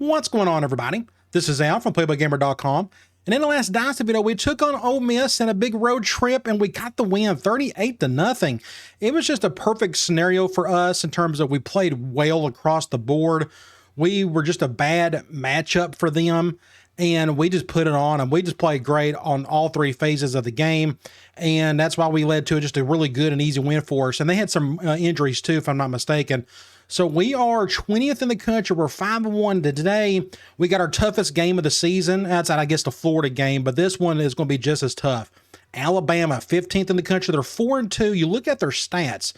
What's going on, everybody? This is Al from PlayBoyGamer.com, and in the last Dynasty video, we took on Ole Miss in a big road trip, and we got the win, 38-0. It was just a perfect scenario for us in terms of we played well across the board. We were just a bad matchup for them, and we just put it on, and we just played great on all three phases of the game, and that's why we led to just a really good and easy win for us. And they had some injuries too, if I'm not mistaken. So we are 20th in the country. We're 5-1 today. We got our toughest game of the season outside, I guess, the Florida game, but this one is going to be just as tough. Alabama, 15th in the country. They're 4-2. You look at their stats.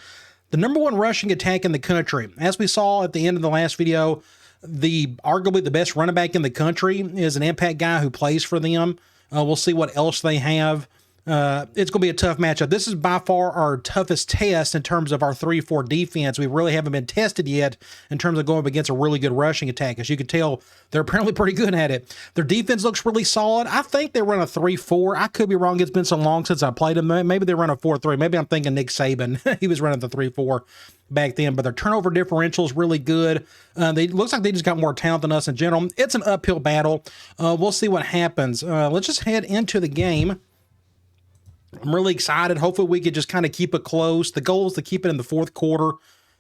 The #1 rushing attack in the country. As we saw at the end of the last video, arguably the best running back in the country is an impact guy who plays for them. We'll see what else they have. It's going to be a tough matchup. This is by far our toughest test in terms of our 3-4 defense. We really haven't been tested yet in terms of going up against a really good rushing attack. As you can tell, they're apparently pretty good at it. Their defense looks really solid. I think they run a 3-4. I could be wrong. It's been so long since I played them. Maybe they run a 4-3. Maybe I'm thinking Nick Saban. He was running the 3-4 back then, but their turnover differential is really good. Looks like they just got more talent than us in general. It's an uphill battle. We'll see what happens. Let's just head into the game. I'm really excited. Hopefully we could just kind of keep it close. The goal is to keep it in the fourth quarter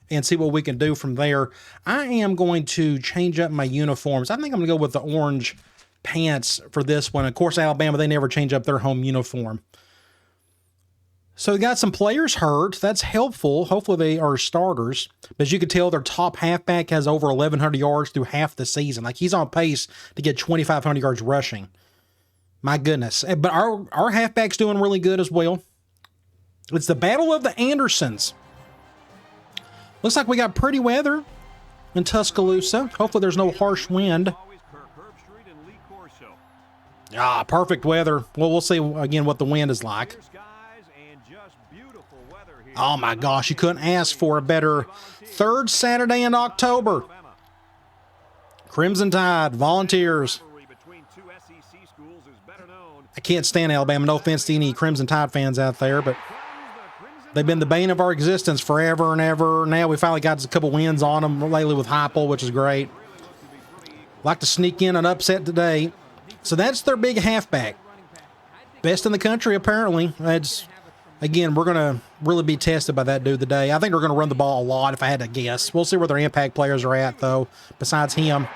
and see what we can do from there. I am going to change up my uniforms. I think I'm going to go with the orange pants for this one. Of course, Alabama, they never change up their home uniform. So we got some players hurt. That's helpful. Hopefully they are starters. But as you can tell, their top halfback has over 1,100 yards through half the season. Like, he's on pace to get 2,500 yards rushing. My goodness. But our halfback's doing really good as well. It's the Battle of the Andersons. Looks like we got pretty weather in Tuscaloosa. Hopefully there's no harsh wind. Ah, perfect weather. Well, we'll see again what the wind is like. Oh my gosh, you couldn't ask for a better third Saturday in October. Crimson Tide, Volunteers. I can't stand Alabama. No offense to any Crimson Tide fans out there, but they've been the bane of our existence forever and ever. Now we finally got a couple wins on them lately with Heupel, which is great. Like to sneak in an upset today. So that's their big halfback. Best in the country, apparently. Again, we're going to really be tested by that dude today. I think they're going to run the ball a lot, if I had to guess. We'll see where their impact players are at, though, besides him.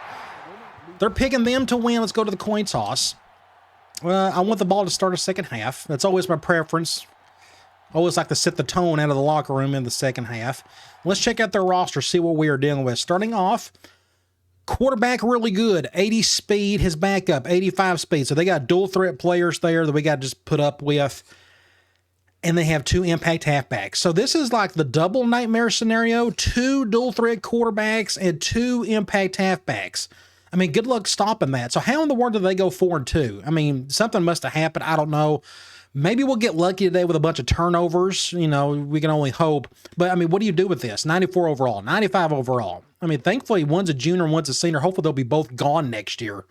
They're picking them to win. Let's go to the coin toss. I want the ball to start a second half. That's always my preference. I always like to set the tone out of the locker room in the second half. Let's check out their roster, see what we are dealing with. Starting off, quarterback really good. 80 speed, his backup, 85 speed. So they got dual threat players there that we got to just put up with. And they have 2 impact halfbacks. So this is like the double nightmare scenario. 2 dual threat quarterbacks and 2 impact halfbacks. I mean, good luck stopping that. So how in the world did they go 4-2? I mean, something must have happened. I don't know. Maybe we'll get lucky today with a bunch of turnovers. You know, we can only hope. But, I mean, what do you do with this? 94 overall, 95 overall. I mean, thankfully, one's a junior and one's a senior. Hopefully, they'll be both gone next year.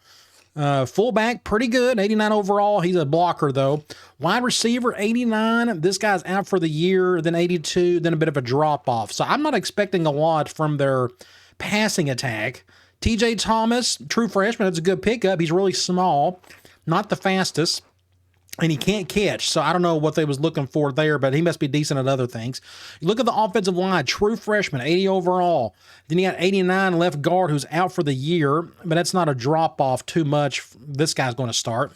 Fullback, pretty good, 89 overall. He's a blocker, though. Wide receiver, 89. This guy's out for the year, then 82, then a bit of a drop-off. So I'm not expecting a lot from their passing attack. TJ Thomas, true freshman, that's a good pickup. He's really small, not the fastest, and he can't catch. So I don't know what they was looking for there, but he must be decent at other things. You look at the offensive line, true freshman, 80 overall. Then you got 89 left guard who's out for the year, but that's not a drop-off too much. This guy's going to start.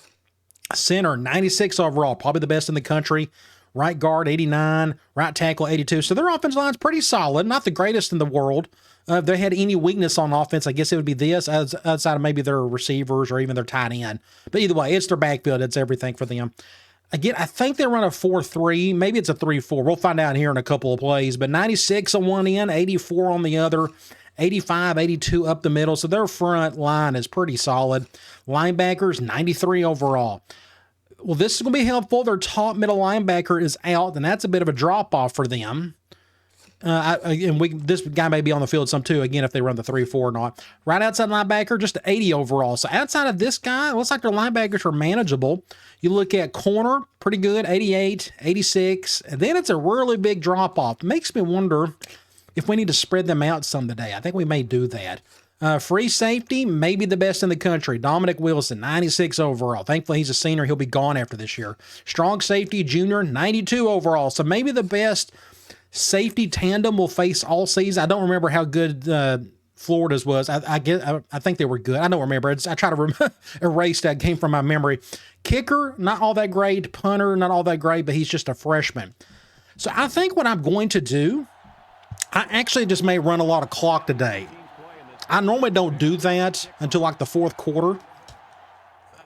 Center, 96 overall, probably the best in the country. Right guard, 89. Right tackle, 82. So their offensive line's pretty solid, not the greatest in the world. If they had any weakness on offense, I guess it would be this, outside of maybe their receivers or even their tight end. But either way, it's their backfield. It's everything for them. Again, I think they run a 4-3. Maybe it's a 3-4. We'll find out here in a couple of plays. But 96 on one end, 84 on the other, 85, 82 up the middle. So their front line is pretty solid. Linebackers, 93 overall. Well, this is going to be helpful. Their top middle linebacker is out, and that's a bit of a drop-off for them. This guy may be on the field some too, again, if they run the 3-4 or not. Right outside linebacker, just 80 overall. So outside of this guy, it looks like their linebackers are manageable. You look at corner, pretty good, 88, 86. And then it's a really big drop-off. Makes me wonder if we need to spread them out some today. I think we may do that. Free safety, maybe the best in the country. Dominic Wilson, 96 overall. Thankfully, he's a senior. He'll be gone after this year. Strong safety, junior, 92 overall. So maybe the best safety tandem we'll face all season. I don't remember how good Florida's was. I think they were good. I don't remember. I try to erase that game from my memory. Kicker, not all that great. Punter, not all that great, but he's just a freshman. So I think what I'm going to do, I actually just may run a lot of clock today. I normally don't do that until like the fourth quarter,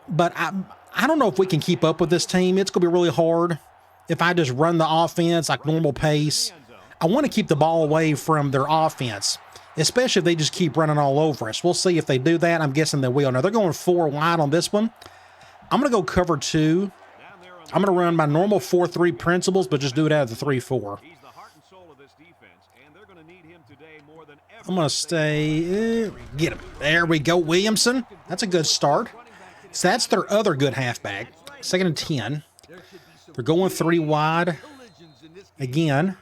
but I don't know if we can keep up with this team. It's going to be really hard if I just run the offense like normal pace. I want to keep the ball away from their offense, especially if they just keep running all over us. We'll see if they do that. I'm guessing they will. Now, they're going 4 wide on this one. I'm going to go cover 2. I'm going to run my normal 4-3 principles, but just do it out of the 3-4. I'm going to stay, get him. There we go, Williamson. That's a good start. So that's their other good halfback. 2nd and 10. They're going 3 wide. Again,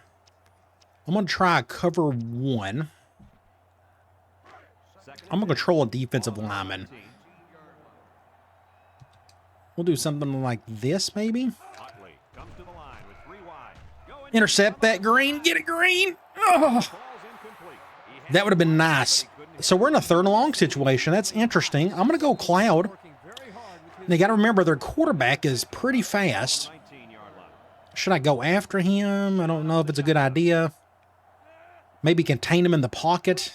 I'm going to try a cover 1. I'm going to control a defensive lineman. We'll do something like this, maybe. Intercept that, Green. Get it, Green. Oh. That would have been nice. So we're in a 3rd and long situation. That's interesting. I'm going to go Cloud. Now, you got to remember, their quarterback is pretty fast. Should I go after him? I don't know if it's a good idea. Maybe contain him in the pocket.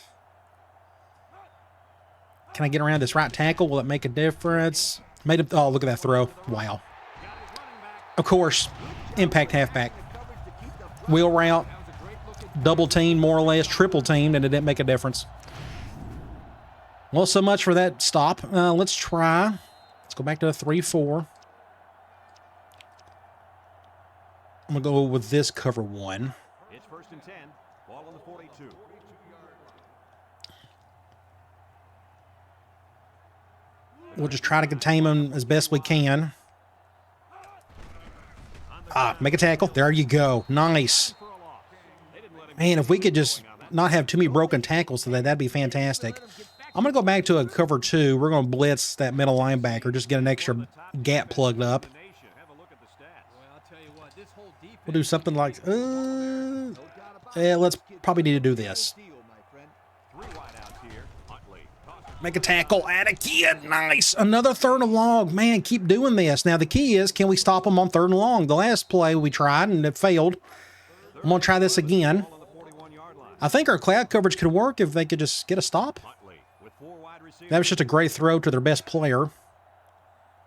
Can I get around this right tackle? Will it make a difference? Made him. Oh, look at that throw. Wow. Of course, impact halfback. Wheel route. Double team, more or less, triple teamed, and it didn't make a difference. Well, so much for that stop. Let's try. Let's go back to a 3-4. I'm going to go with this cover 1. It's 1st and 10. Ball on the 42. We'll just try to contain them as best we can. Make a tackle. There you go. Nice. Man, if we could just not have too many broken tackles today, that'd be fantastic. I'm going to go back to a cover 2. We're going to blitz that middle linebacker, just get an extra gap plugged up. We'll do something like, let's probably need to do this. Make a tackle, add a kid, nice. Another 3rd and long, man, keep doing this. Now the key is, can we stop them on 3rd and long? The last play we tried and it failed. I'm going to try this again. I think our cloud coverage could work if they could just get a stop. That was just a great throw to their best player.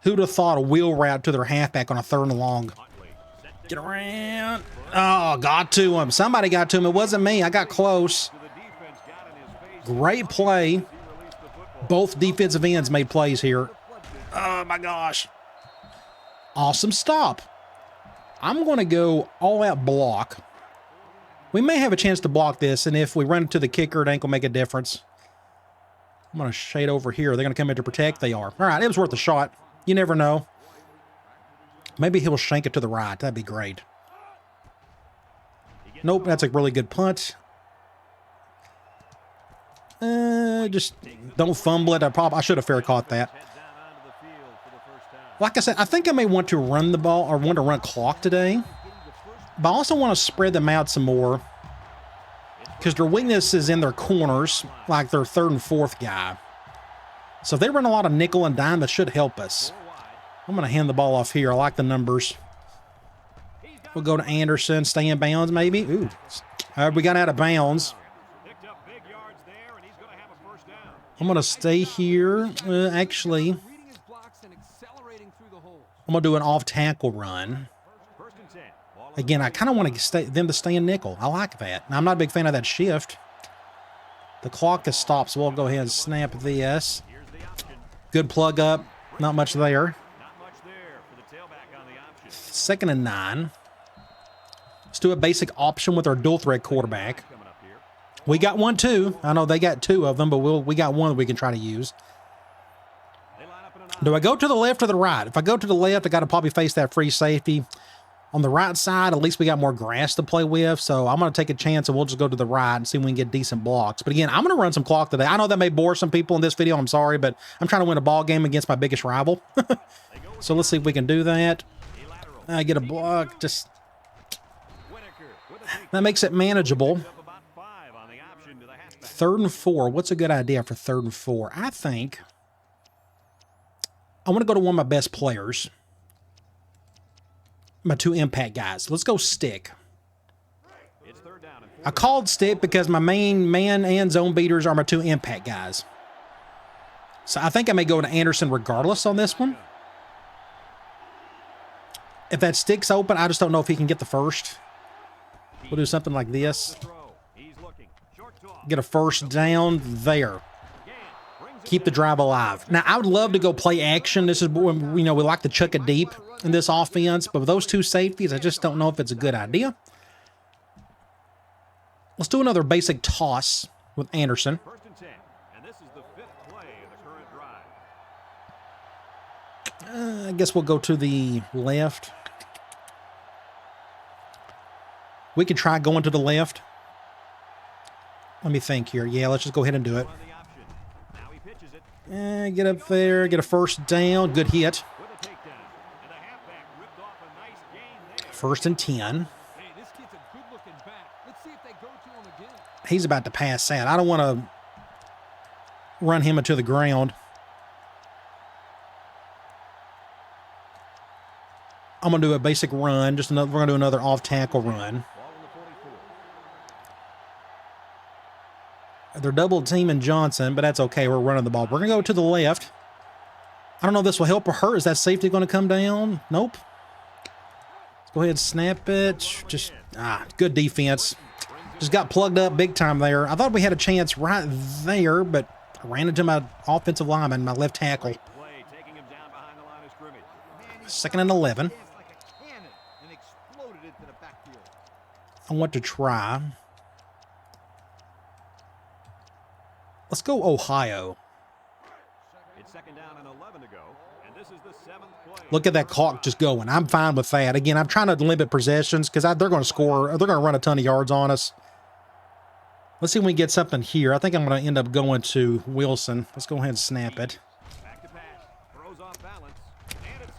Who'd have thought a wheel route to their halfback on a 3rd and long? Get around. Oh, got to him. Somebody got to him. It wasn't me. I got close. Great play. Both defensive ends made plays here. Oh, my gosh. Awesome stop. I'm going to go all-out block. We may have a chance to block this, and if we run it to the kicker, it ain't going to make a difference. I'm going to shade over here. They're going to come in to protect. They are. All right, it was worth a shot. You never know. Maybe he'll shank it to the right. That'd be great. Nope, that's a really good punt. Just don't fumble it. I should have fair caught that. Like I said, I think I may want to run the ball or want to run clock today. But I also want to spread them out some more because their weakness is in their corners, like their 3rd and 4th guy. So if they run a lot of nickel and dime, that should help us. I'm going to hand the ball off here. I like the numbers. We'll go to Anderson, stay in bounds maybe. Ooh, we got out of bounds. I'm going to stay here. Actually, I'm going to do an off-tackle run. Again, I kind of want them to stay in nickel. I like that. Now, I'm not a big fan of that shift. The clock has stopped, so we'll go ahead and snap this. Good plug up. Not much there. 2nd and 9. Let's do a basic option with our dual threat quarterback. We got one too. I know they got 2 of them, but we got one that we can try to use. Do I go to the left or the right? If I go to the left, I got to probably face that free safety. On the right side, at least we got more grass to play with, so I'm going to take a chance and we'll just go to the right and see if we can get decent blocks. But again, I'm going to run some clock today. I know that may bore some people in this video. I'm sorry, but I'm trying to win a ball game against my biggest rival. So let's see if we can do that. Get a block. Just that makes it manageable. 3rd and 4. What's a good idea for 3rd and 4? I think I want to go to one of my best players. My 2 impact guys. Let's go stick. I called stick because my main man and zone beaters are my 2 impact guys. So I think I may go to Anderson regardless on this one. If that stick's open, I just don't know if he can get the first. We'll do something like this. Get a first down there. Keep the drive alive. Now, I would love to go play action. This is when, you know, we like to chuck it deep in this offense, but with those 2 safeties, I just don't know if it's a good idea. Let's do another basic toss with Anderson. 1st and 10, and this is the 5th play of the current drive. I guess we'll go to the left. We could try going to the left. Let me think here. Yeah, let's just go ahead and do it. Get up there, get a first down. Good hit. 1st and 10. He's about to pass out. I don't want to run him into the ground. I'm going to do a basic run. We're going to do another off-tackle run. They're double teaming Johnson, but that's okay. We're running the ball. We're going to go to the left. I don't know if this will help or hurt. Is that safety going to come down? Nope. Let's go ahead and snap it. Just, good defense. Just got plugged up big time there. I thought we had a chance right there, but I ran into my offensive lineman, my left tackle. 2nd and 11. I want to try. Let's go Ohio. It's 2nd down and 11 to go, and this is the 7th play. Look at that clock just going. I'm fine with that. Again, I'm trying to limit possessions because they're going to score. They're going to run a ton of yards on us. Let's see if we get something here. I think I'm going to end up going to Wilson. Let's go ahead and snap it.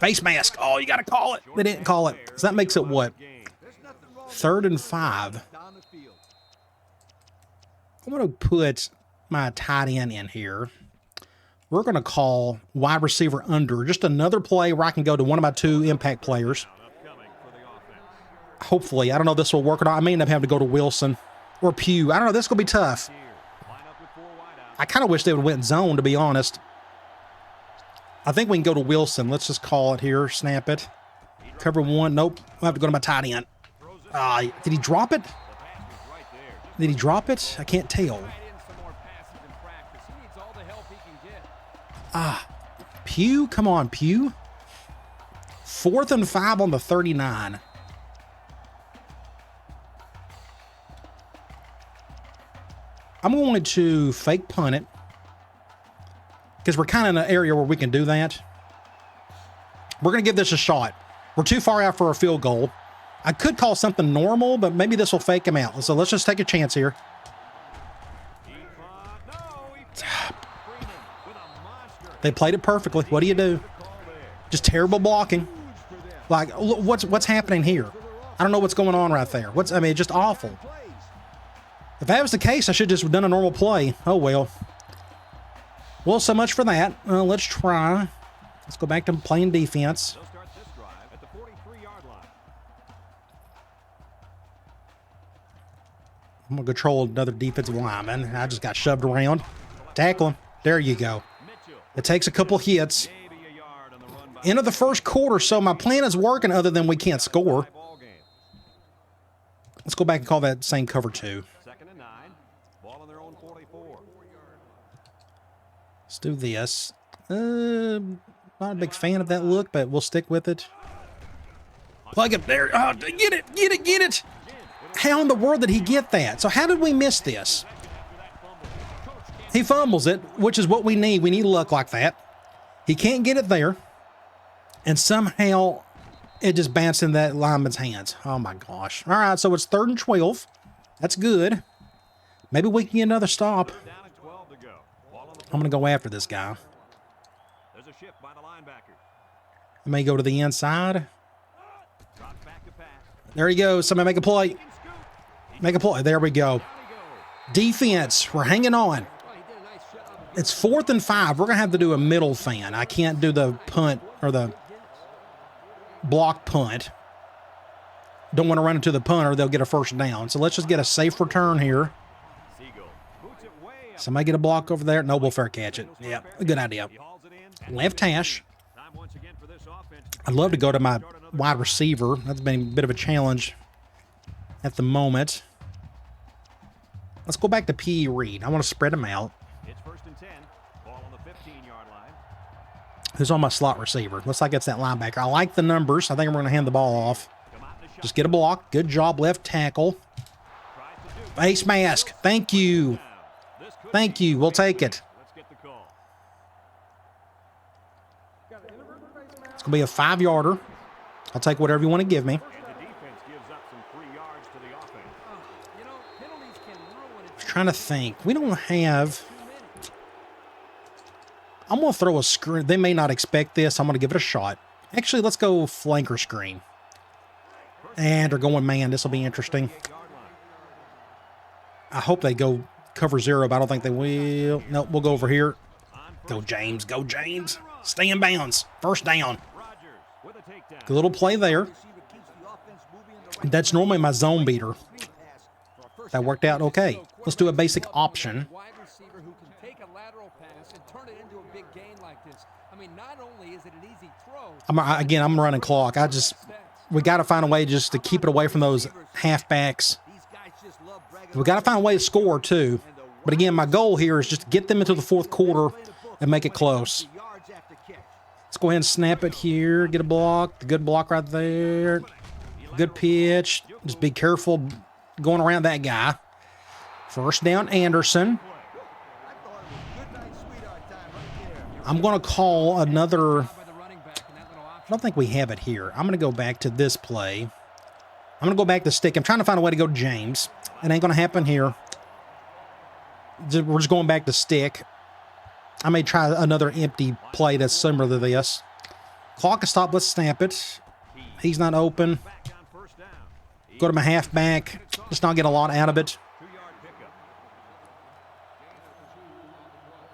Face mask. Oh, you got to call it. They didn't call it. So that makes it what? 3rd and 5. I'm going to put my tight end in here. We're going to call wide receiver under. Just another play where I can go to one of my 2 impact players. Hopefully. I don't know if this will work or not. I may end up having to go to Wilson or Pugh. I don't know. This is going to be tough. I kind of wish they would have went zone, to be honest. I think we can go to Wilson. Let's just call it here. Snap it. Cover 1. Nope. I'll have to go to my tight end. Did he drop it? Did he drop it? I can't tell. Pugh? Come on, Pugh. 4th and 5 on the 39. I'm going to fake punt it because we're kind of in an area where we can do that. We're going to give this a shot. We're too far out for a field goal. I could call something normal, but maybe this will fake him out. So let's just take a chance here. They played it perfectly. What do you do? Just terrible blocking. Like, what's happening here? I don't know what's going on right there. I mean, just awful. If that was the case, I should have just done a normal play. Oh, well. Well, so much for that. Let's try. Let's go back to playing defense. I'm going to control another defensive lineman. I just got shoved around. Tackle him. There you go. It takes a couple hits. End of the first quarter, so my plan is working other than we can't score. Let's go back and call that same cover 2. Let's do this. Not a big fan of that look, but we'll stick with it. Plug it there. Oh, get it. How in the world did he get that? So how did we miss this? He fumbles it, which is what we need. We need luck like that. He can't get it there. And somehow It just bounced in that lineman's hands. Oh my gosh. All right, so it's 3rd and 12. That's good. Maybe we can get another stop. Down at 12 to go. Ball on the I'm going to go after this guy. There's a shift by the linebacker. I may go to the inside. Drops back to pass. There he goes. Somebody make a play. Scoop. Make a play. There we go. Defense. We're hanging on. It's 4th and 5. We're going to have to do a middle fan. I can't do the punt or the block punt. Don't want to run into the punter. They'll get a first down. So let's just get a safe return here. Siegel boots it way up. Somebody get a block over there. No, we'll fair catch it. Yeah, a good idea. He hauls it in. Left hash. Time once again for this offense. I'd love to go to my wide receiver. That's been a bit of a challenge at the moment. Let's go back to P. Reed. I want to spread them out. It's 1st and 10. Ball on the 15-yard line. Who's on my slot receiver? Looks like it's that linebacker. I like the numbers. I think I'm going to hand the ball off. Come out in the shot. Just get a block. Good job, left tackle. Tries to do. Face mask. Thank you. This could Thank be you. We'll take it. Let's get the call. It's going to be a 5-yarder. I'll take whatever you want to give me. And the defense gives up some 3 yards to the offense. I was trying to think. We don't have... I'm going to throw a screen. They may not expect this. I'm going to give it a shot. Actually, let's go flanker screen. And they're going man. This will be interesting. I hope they go cover 0, but I don't think they will. Nope, we'll go over here. Go James. Go James. Stay in bounds. First down. Rodgers with a takedown. Good little play there. That's normally my zone beater. That worked out okay. Let's do a basic option. Wide receiver who can take a lateral pass and turn it into a big gain like this. I mean, not only is it an easy throw. I'm running clock. We got to find a way just to keep it away from those halfbacks. We got to find a way to score too. But again, my goal here is just to get them into the 4th quarter and make it close. Let's go ahead and snap it here. Get a block. The good block right there. Good pitch. Just be careful going around that guy. First down, Anderson. I'm going to call another... I don't think we have it here. I'm going to go back to this play. I'm going to go back to stick. I'm trying to find a way to go James. It ain't going to happen here. We're just going back to stick. I may try another empty play that's similar to this. Clock is stopped. Let's snap it. He's not open. Back on first down. Go to my halfback. Just not get a lot out of it. 2-yard pickup.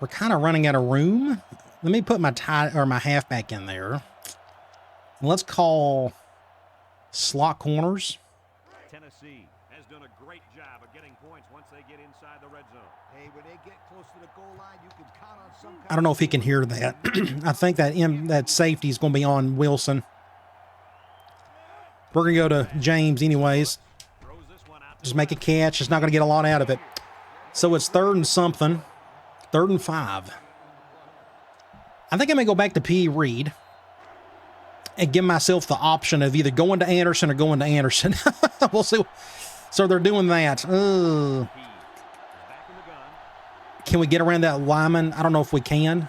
We're kind of running out of room. Let me put my halfback in there. And let's call slot corners. Tennessee has done a great job of getting points once they get inside the red zone. Hey, when they get close to the goal line, you can count on some kind I don't know if he can hear that. I think that safety is going to be on Wilson. We're going to go to James anyways. Throws this one out. Just make a catch. It's not going to get a lot out of it. So it's 3rd and something. 3rd and 5. I think I may go back to P. Reed and give myself the option of either going to Anderson or going to Anderson. We'll see. So they're doing that. Back in the gun. Can we get around that lineman? I don't know if we can.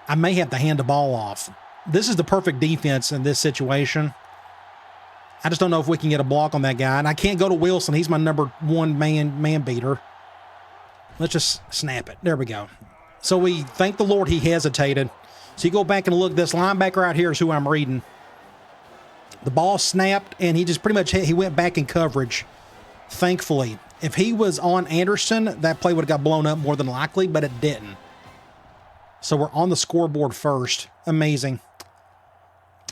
I may have to hand the ball off. This is the perfect defense in this situation. I just don't know if we can get a block on that guy. And I can't go to Wilson. He's my number 1 man beater. Let's just snap it. There we go. So we thank the Lord he hesitated. So you go back and look. This linebacker right here is who I'm reading. The ball snapped, and he just pretty much he went back in coverage, thankfully. If he was on Anderson, that play would have got blown up more than likely, but it didn't. So we're on the scoreboard first. Amazing.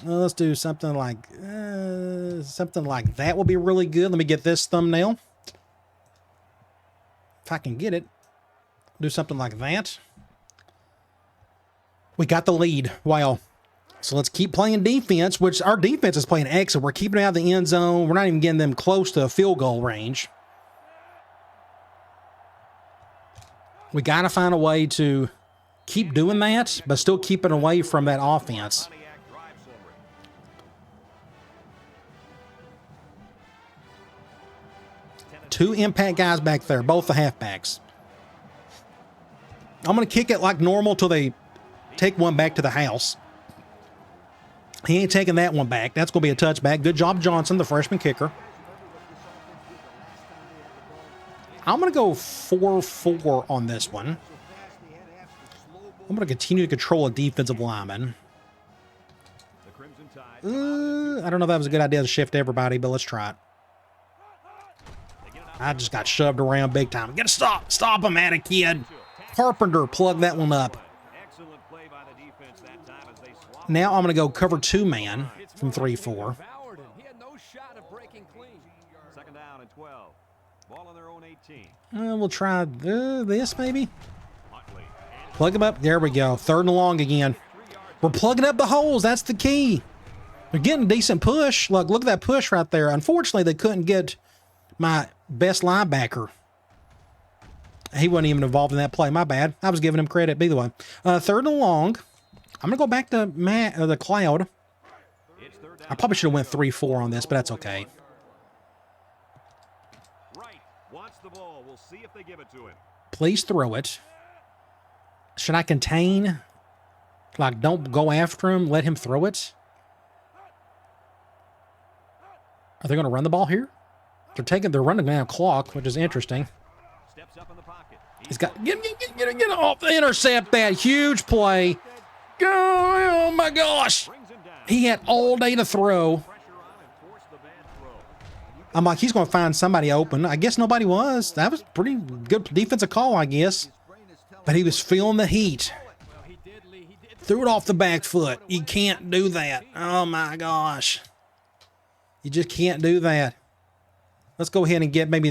Let's do something like that will be really good. Let me get this thumbnail. If I can get it. Do something like that. We got the lead. Wow. So let's keep playing defense, which our defense is playing excellent. We're keeping it out of the end zone. We're not even getting them close to a field goal range. We got to find a way to keep doing that, but still keep it away from that offense. Pontiac drives over it. 2 impact guys back there, both the halfbacks. I'm going to kick it like normal till they take one back to the house. He ain't taking that one back. That's going to be a touchback. Good job, Johnson, the freshman kicker. I'm going to go 4-4 on this one. I'm going to continue to control a defensive lineman. I don't know if that was a good idea to shift everybody, but let's try it. I just got shoved around big time. Get a stop. Stop him at it, kid. Carpenter, plug that one up. Now I'm going to go cover 2-man from 3-4. He had no shot of breaking clean. Second down and 12. Ball on their own 18. We'll try this maybe. Plug them up. There we go. 3rd and long again. We're plugging up the holes. That's the key. They're getting a decent push. Look at that push right there. Unfortunately, they couldn't get my best linebacker. He wasn't even involved in that play. My bad. I was giving him credit. Either way. 3rd and long. I'm going to go back to the Cloud. I probably should have went 3-4 on this, but that's okay. Right. Wants the ball. We'll see if they give it to him. Please throw it. Should I contain? Like, don't go after him. Let him throw it. Are they going to run the ball here? They're running down clock, which is interesting. Steps up in the pocket. He's got get off, intercept that huge play. Oh my gosh. He had all day to throw. I'm like, he's going to find somebody open. I guess nobody was. That was pretty good defensive call, I guess. But he was feeling the heat. Threw it off the back foot. You can't do that. Oh my gosh. You just can't do that. Let's go ahead and get maybe,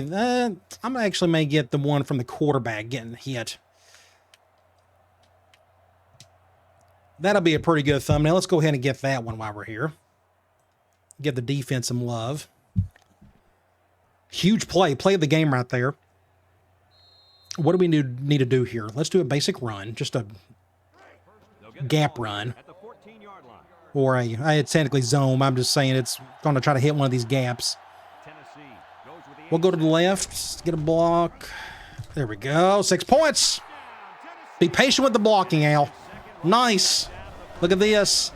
I'm actually may get the one from the quarterback getting hit. That'll be a pretty good thumbnail. Let's go ahead and get that one while we're here. Give the defense some love. Huge play. Play of the game right there. What do we need to do here? Let's do a basic run. Just a gap run. Or it's technically zone. I'm just saying it's going to try to hit one of these gaps. We'll go to the left. Get a block. There we go. 6 points. Be patient with the blocking, Al. Nice. Look at this.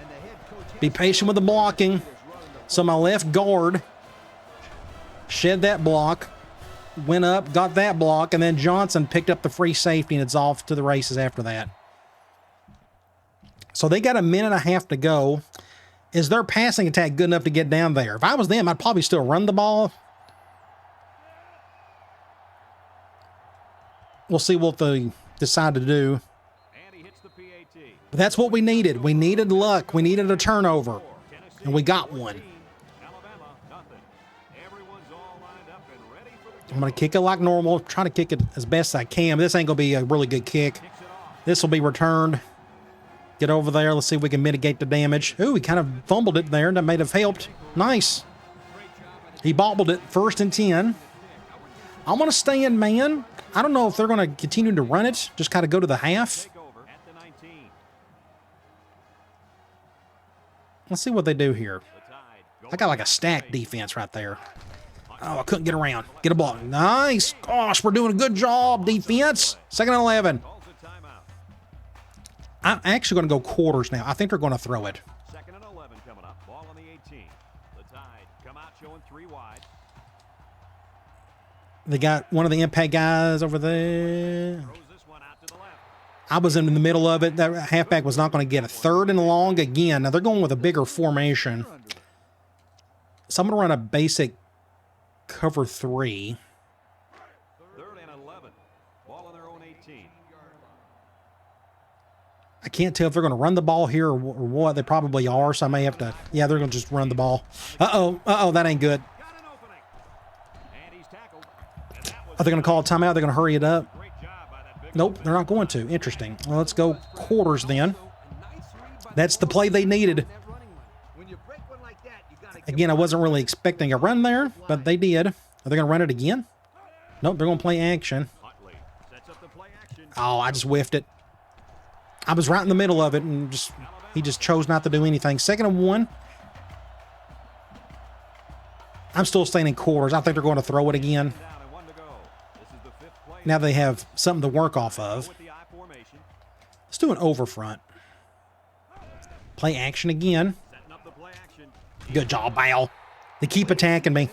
Be patient with the blocking. So my left guard shed that block, went up, got that block, and then Johnson picked up the free safety, and it's off to the races after that. So they got a minute and a half to go. Is their passing attack good enough to get down there? If I was them, I'd probably still run the ball. We'll see what they decide to do. But that's what we needed. We needed luck. We needed a turnover. And we got one. I'm going to kick it like normal. Try to kick it as best I can. But this ain't going to be a really good kick. This will be returned. Get over there. Let's see if we can mitigate the damage. Ooh, he kind of fumbled it there. That may have helped. Nice. He bobbled it. 1st and 10. I'm going to stay in man. I don't know if they're going to continue to run it. Just kind of go to the half. Let's see what they do here. I got like a stacked defense right there. Oh, I couldn't get around. Get a block. Nice. Gosh, we're doing a good job, defense. 2nd and 11. I'm actually going to go quarters now. I think they're going to throw it. 2nd and 11 coming up. Ball on the 18. The Tide come out showing 3 wide. They got one of the impact guys over there. I was in the middle of it. That halfback was not going to get a 3rd and long again. Now they're going with a bigger formation. So I'm going to run a basic cover 3. 3rd and 11. Ball on their own 18. I can't tell if they're going to run the ball here or what. They probably are, so I may have to. Yeah, they're going to just run the ball. Uh-oh, that ain't good. Are they going to call a timeout? They're going to hurry it up? Nope, they're not going to. Interesting. Well, let's go quarters then. That's the play they needed. Again, I wasn't really expecting a run there, but they did. Are they going to run it again? Nope, they're going to play action. Oh, I just whiffed it. I was right in the middle of it, and he just chose not to do anything. 2nd and 1. I'm still staying in quarters. I think they're going to throw it again. Now they have something to work off of. Let's do an over front. Play action again. Good job, Al. They keep attacking me.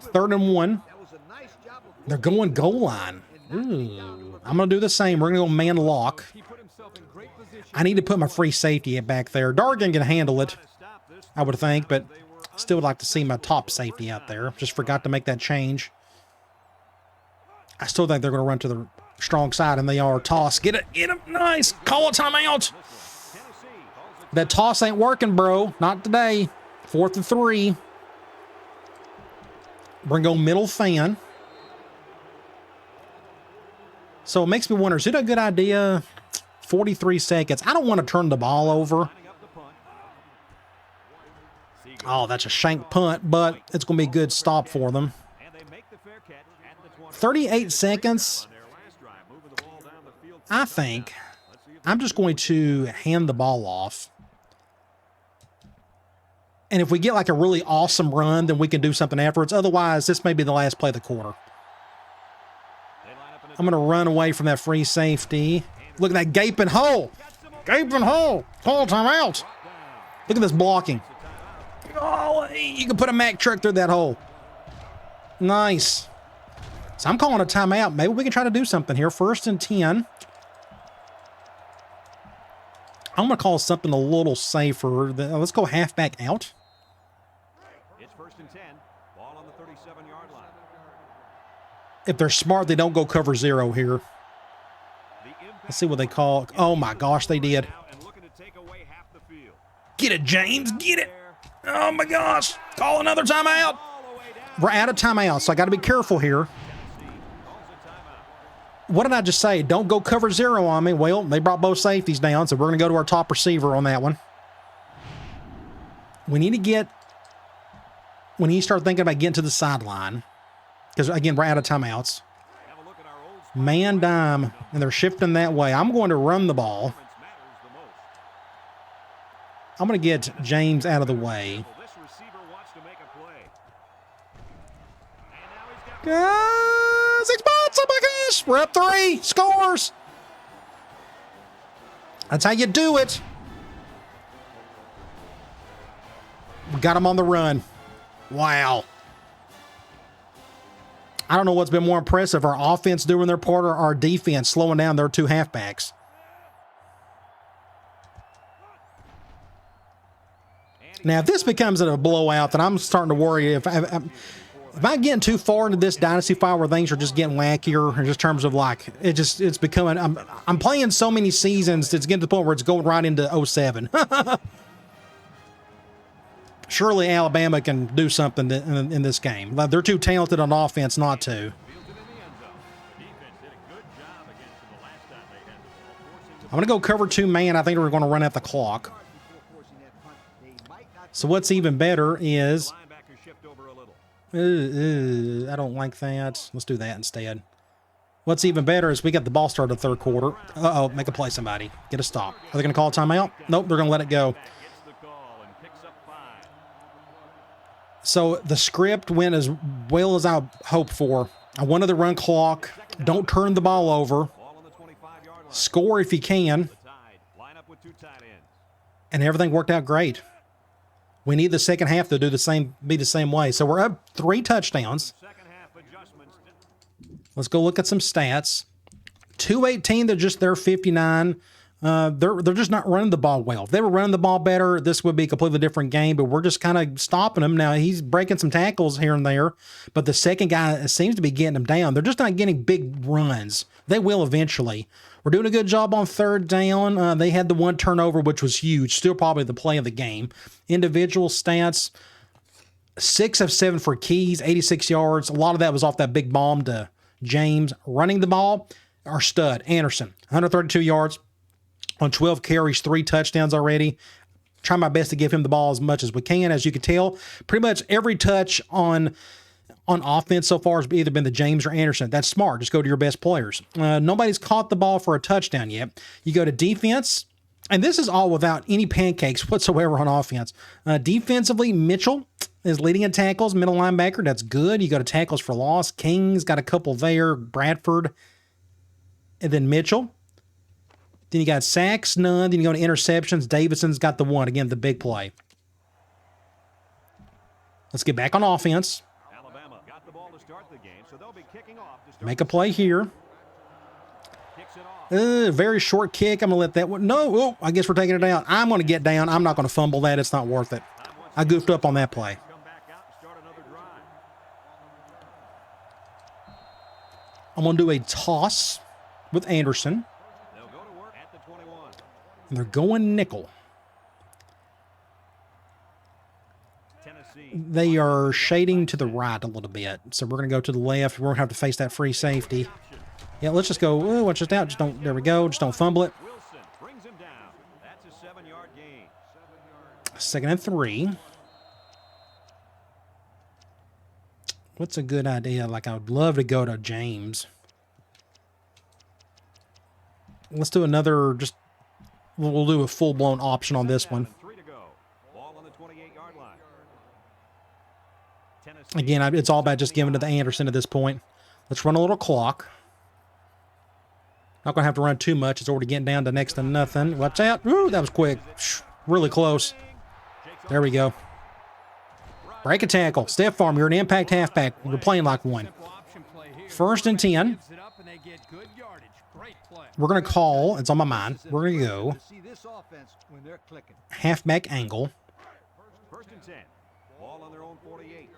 3rd and 1. That was a nice job of They're going goal line. Ooh. I'm going to do the same. We're going to go man lock. He put himself in great position. I need to put my free safety back there. Dargan can handle it, I would think, but still would like to see my top safety out there. Just forgot to make that change. I still think they're going to run to the strong side, and they are. Toss. Get it. Get him. Nice. Call a timeout. That toss ain't working, bro. Not today. 4th and 3. We're going to go middle fan. So it makes me wonder, is it a good idea? 43 seconds. I don't want to turn the ball over. Oh, that's a shank punt, but it's going to be a good stop for them. 38 seconds. I think I'm just going to hand the ball off. And if we get like a really awesome run, then we can do something afterwards. Otherwise, this may be the last play of the quarter. I'm going to run away from that free safety. Look at that gaping hole. Gaping hole. Call timeout. Look at this blocking. Oh, you can put a Mack truck through that hole. Nice. So I'm calling a timeout. Maybe we can try to do something here. 1st and 10. I'm going to call something a little safer. Let's go halfback out. It's 1st and 10. Ball on the 37-yard line. If they're smart, they don't go cover 0 here. Let's see what they call. Oh my gosh, they did. Get it, James. Get it. Oh my gosh. Call another timeout. We're out of timeout, so I got to be careful here. What did I just say? Don't go cover 0 on me. Well, they brought both safeties down, so we're going to go to our top receiver on that one. We need to get, when you start thinking about getting to the sideline, because, again, we're out of timeouts. Man dime, and they're shifting that way. I'm going to run the ball. I'm going to get James out of the way. 6 points! Oh my gosh! We're up 3! Scores! That's how you do it. We got them on the run. Wow. I don't know what's been more impressive, our offense doing their part or our defense slowing down their 2 halfbacks. Now, if this becomes a blowout, then I'm starting to worry. If I'm getting too far into this Dynasty file where things are just getting wackier, in just terms of like, it's becoming, I'm playing so many seasons, it's getting to the point where it's going right into 07. Surely Alabama can do something in this game. They're too talented on offense not to. I'm going to go cover 2 man. I think we're going to run out the clock. So what's even better is... I don't like that. Let's do that instead. What's even better is we got the ball started the 3rd quarter. Uh-oh, make a play, somebody. Get a stop. Are they going to call a timeout? Nope, they're going to let it go. So the script went as well as I hoped for. I wanted to run clock. Don't turn the ball over. Score if you can. And everything worked out great. We need the second half to be the same way. So we're up 3 touchdowns. Let's go look at some stats. 218, they're just there 59. They're just not running the ball well. If they were running the ball better, this would be a completely different game, but we're just kind of stopping him. Now, he's breaking some tackles here and there, but the second guy seems to be getting him down. They're just not getting big runs. They will eventually. We're doing a good job on 3rd down. They had the 1 turnover, which was huge. Still probably the play of the game. Individual stats, 6 of 7 for Keys, 86 yards. A lot of that was off that big bomb to James. Running the ball, our stud, Anderson, 132 yards on 12 carries, 3 touchdowns already. Try my best to give him the ball as much as we can. As you can tell, pretty much every touch on offense so far has either been the James or Anderson. That's smart. Just go to your best players. Nobody's caught the ball for a touchdown yet. You go to defense, and this is all without any pancakes whatsoever on offense. Defensively, Mitchell is leading in tackles, middle linebacker. That's good. You go to tackles for loss. King's got a couple there. Bradford, and then Mitchell. Then you got sacks, none. Then you go to interceptions. Davidson's got the 1. Again, the big play. Let's get back on offense. Alabama got the ball to start the game, so they'll be kicking off to start. Make a play here. Kicks it off. Very short kick. I'm going to let that one. No, oh, I guess we're taking it down. I'm going to get down. I'm not going to fumble that. It's not worth it. I goofed up on that play. Come back out and start another drive. I'm going to do a toss with Anderson. They'll go to work at the 21. And they're going nickel. Tennessee. They are shading to the right a little bit. So we're going to go to the left. We're going to have to face that free safety. Yeah, let's just go. Oh, watch this out. Just don't. There we go. Just don't fumble it. Wilson brings him down. That's a 7-yard gain. 2nd and 3. What's a good idea? Like, I would love to go to James. Let's do another, just, we'll do a full-blown option on this one. 3 to go. Ball on the 28-yard line. Tennessee. Again, it's all about just giving to the Anderson at this point. Let's run a little clock. Not going to have to run too much. It's already getting down to next to nothing. Watch out. Ooh, that was quick. Really close. There we go. Break a tackle. Step farm. You're an impact halfback. We're playing like one. 1st and 10. We're going to call. It's on my mind. We're going to go See this offense when they're clicking. halfback angle. 1st and 10. Ball on their own 48.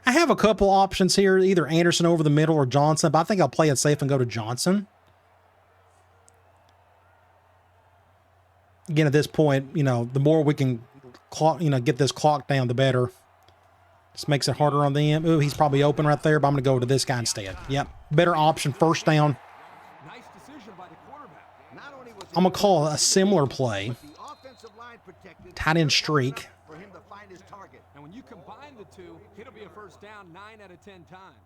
I have a couple options here. Either Anderson over the middle or Johnson. But I think I'll play it safe and go to Johnson. Again, at this point, you know, the more we can clock, you know, get this clock down, the better. Just makes it harder on them. Ooh, he's probably open right there, but I'm going to go to this guy instead. Yep. Better option, 1st down. Nice decision by the quarterback. Not only was I'm going to call a similar play. the offensive line protected, Tight end streak. for him to find his target. And when you combine the two, it'll be a 1st down 9 out of 10 times.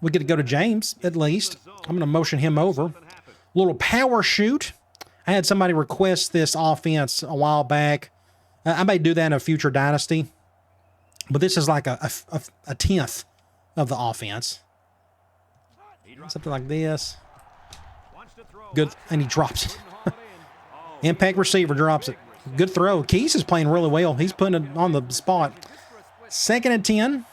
We get to go to James, at least. I'm going to motion him over. Little power shoot. I had somebody request this offense a while back. I may do that in a future Dynasty. But this is like a 10th of the offense. Something like this. Good. And he drops it. Impact receiver drops it. Good throw. Keys is playing really well. He's putting it on the spot. 2nd and 10.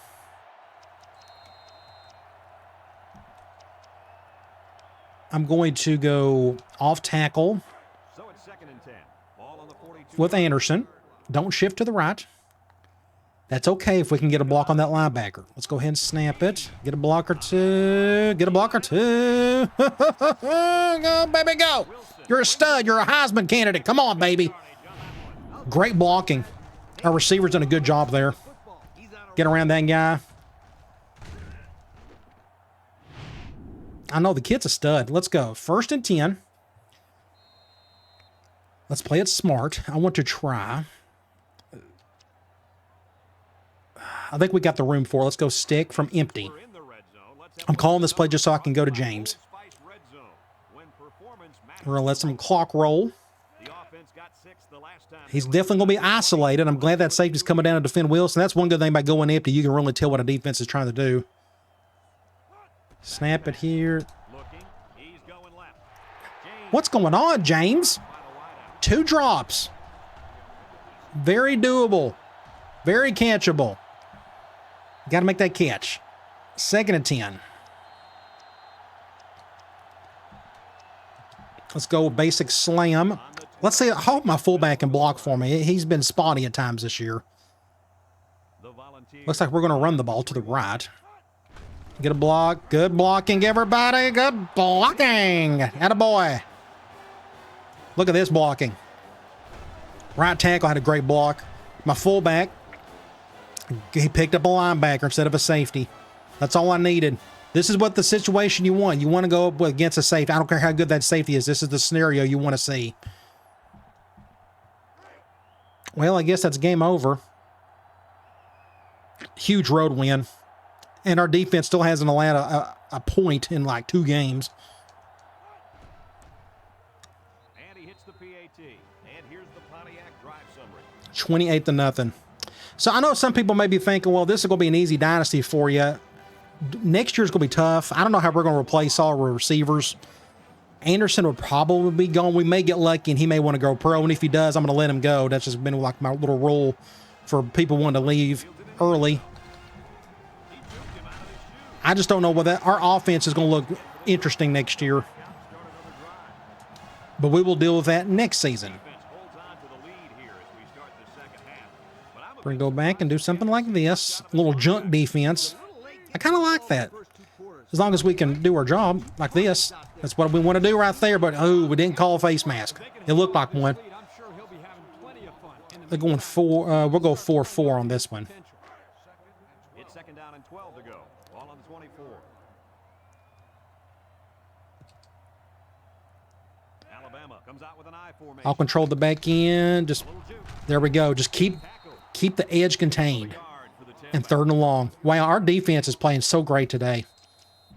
I'm going to go off tackle So it's 2nd and 10. Ball on the 42. with Anderson. Don't shift to the right. That's okay if we can get a block on that linebacker. Let's go ahead and snap it. Get a blocker two. Get a blocker two. Go, baby, go. You're a stud. You're a Heisman candidate. Come on, baby. Great blocking. Our receiver's done a good job there. Get around that guy. I know the kid's a stud. Let's go. 1st and 10. Let's play it smart. I want to try. I think we got the room for it. Let's go stick from empty. We're in the red zone. Let's have I'm calling this play just so I can go to James. Spice red zone. When performance matters. We're going to let some clock roll. The offense got 6 the last time. He's definitely going to be isolated. I'm glad that safety's coming down to defend Wilson. That's one good thing about going empty. You can really tell what a defense is trying to do. Snap it here. Looking. He's going left. James. What's going on, James? 2 drops. Very doable. Very catchable. Got to make that catch. 2nd and 10. Let's go basic slam. Let's see. I hope my fullback can block for me. He's been spotty at times this year. The Volunteers. Looks like we're going to run the ball to the right. Get a block. Good blocking, everybody. Good blocking. Attaboy. Look at this blocking. Right tackle had a great block. My fullback, he picked up a linebacker instead of a safety. That's all I needed. This is what the situation you want. You want to go up against a safety. I don't care how good that safety is. This is the scenario you want to see. Well, I guess that's game over. Huge road win. And our defense still hasn't allowed a point in like 2 games. And he hits the PAT. And here's the Pontiac drive summary. 28-0. So I know some people may be thinking, well, this is going to be an easy Dynasty for you. Next year's going to be tough. I don't know how we're going to replace all our receivers. Anderson will probably be gone. We may get lucky and he may want to go pro. And if he does, I'm going to let him go. That's just been like my little rule for people wanting to leave early. I just don't know whether our offense is going to look interesting next year. But we will deal with that next season. We're going to go back and do something like this. A little junk defense. I kind of like that. As long as we can do our job like this. That's what we want to do right there. But, oh, we didn't call a face mask. It looked like one. They're going we'll go 4-4 on this one. It's second down and 12 to go. Ball on the 24. Alabama comes out with an I formation. I'll control the back end. Just there we go. Just keep the edge contained. And 3rd and long. Wow, our defense is playing so great today.